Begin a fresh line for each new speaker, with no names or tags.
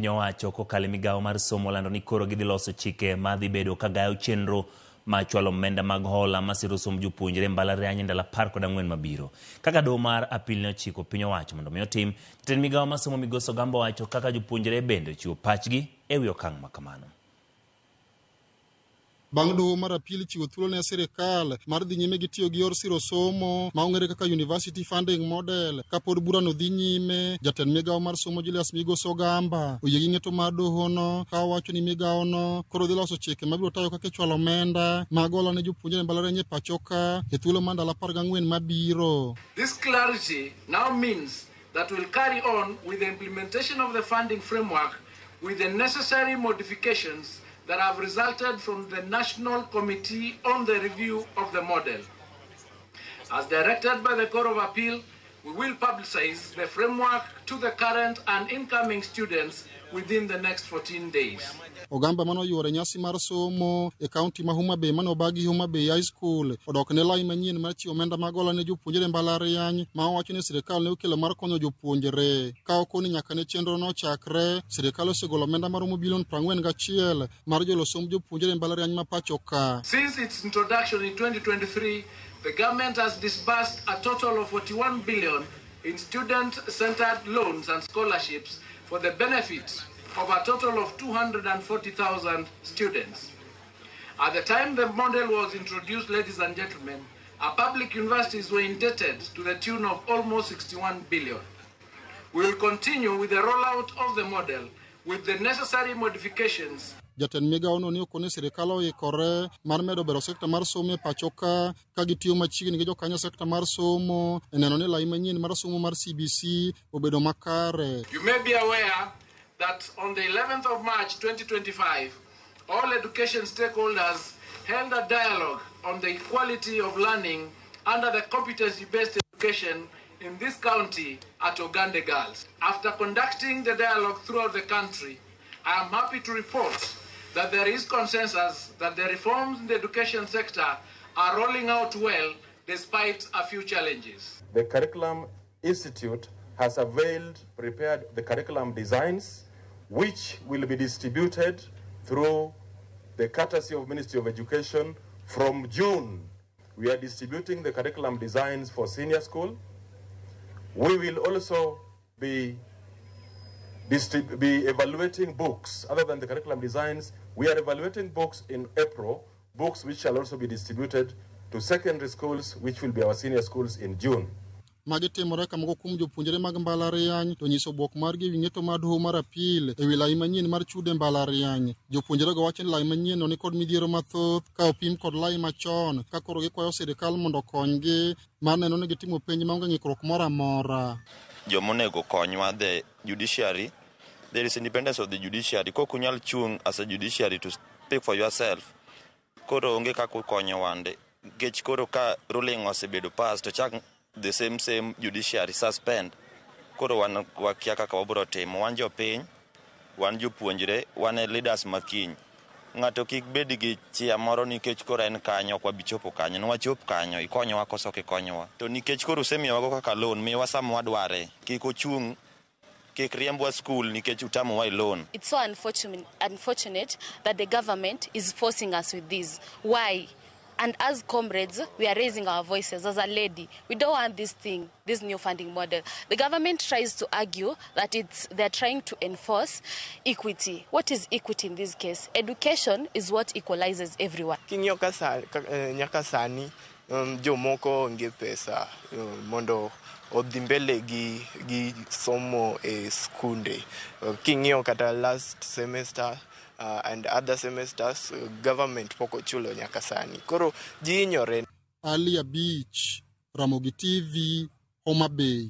Nyowacho kokalo Migao mar somo lando ni koro gidhi loso chike madhi bedo kagayo chenro ma chwalo omenda mag hola masiro somb jopuonjre mbalariany ndalo 14 mabiro. Kaka doho mar apil ne ochiko piny owacho mondo mi otim, jatend Migao mar somo Migosi Ogamba wacho kaka jopuonjre bende chiwo pachgi e wi okang' makamano.
Bang' doho mar apil chiwo thuolo ne sirikal mar dhi nyime gi tiyo gi yor siro somo ma ong'ere kaka University Funding Model. Kapod burano dhi nyime, jatend Migao mar somo Migosi Ogamba oyie gi ng'eto mar dohono ka owacho ni migaono koro dhi loso chike mabiro tayo kaka chwalo omenda mag hola ne jopuonjre mbalariany e pacho ka e thuolo mar ndalo 14 mabiro.
This clarity now means that we'll carry on with the implementation of the funding framework with the necessary modifications that have resulted from the National Committee on the Review of the Model. As directed by the Court of Appeal, we will publicize the framework to the current and incoming students within the next 14 days.
Ogamba mano yuore nyasi mar somo e kaunti ma Homa Bay mano bagi Homa Bay High School odok ne lai manyien mar chiwo omenda mag hola ne jopuonjre mbalariany ma owacho ni sirikal ne okelo mar konyo jopuonjre. Ka okoni nyaka ne chenro no chakre, sirikal osegolo omenda maromo bilion 41 mar jolo somb jopuonjre mbalariany ma pacho ka.
Since its introduction in 2023, the government has disbursed a total of 41 billion in student-centered loans and scholarships for the benefit of a total of 240,000 students. At the time the model was introduced, ladies and gentlemen, our public universities were indebted to the tune of almost 61 billion. We will continue with the rollout of the model with the necessary modifications.
Jatend Migao no ni okone sirikal oikore mar medo bero sekta mar somo e pacho ka gitiyo machiegni gi jokanyo sekta mar somo e neno ni lai manyien mar somo mar CBC obedo makare.
You may be aware that on the 11th of March 2025, all education stakeholders held a dialogue on the equality of learning under the competency-based education in this county at Oganda Girls. After conducting the dialogue throughout the country, I am happy to report that there is consensus that the reforms in the education sector are rolling out well despite a few challenges.
The Curriculum Institute has prepared the curriculum designs which will be distributed through the courtesy of Ministry of Education from June. We are distributing the curriculum designs for senior school. We will also be evaluating books. Other than the curriculum designs, we are evaluating books in April, books which shall also be distributed to secondary schools, which will be our senior schools in June.
Magitimore kamoko kuom jopuonjre mag mbalariany to nyiso bwok margi ng'eto mar doho mar apil e wi lai manyien mar chude mbalariany. Jopuonjre go wacho ni lai manyien no ni kod midhiero mathoth ka opim kod lai machon ka koro gikwayo sirikal mondo konygi mar neno ni gitimo penj maonge ng'ikruok moro amora.
Jomonego konywa, the judiciary, there is independence of the judiciary. Kok unyal chung as a judiciary to speak for yourself. Koro onge kaka konyo wande. Gech koro ka ruling osebedo pass to chak the same judiciary suspend. Koro wan wakia kaka wabro timo. Wan jopiny, wan jopuonjre, wan leaders makiny. Ng'ato kik bed gi chia moro nikech koro en kanyo kwa bichopo kanyo. Nwachop kanyo, ikonyowa koso kikonyowa. To nikech koro usemiyowago kaka loan, miyowa sama wadware. Kik ochung, kik riembwa school nikech utamowa loan.
It's so unfortunate that the government is forcing us with this. Why? And as comrades, we are raising our voices. As a lady, we don't want this new funding model. The government tries to argue that they're trying to enforce equity. What is equity in this case? Education is what equalizes everyone.
King'yo nyaka sani jomoko onge pesa mondo odhi mbele gi somo e skunde. King'yo kata last semester and other semesters, government poko chulo nyaka sani. Koro ji ignore.
Alia Beach, Ramogi TV, Homa Bay.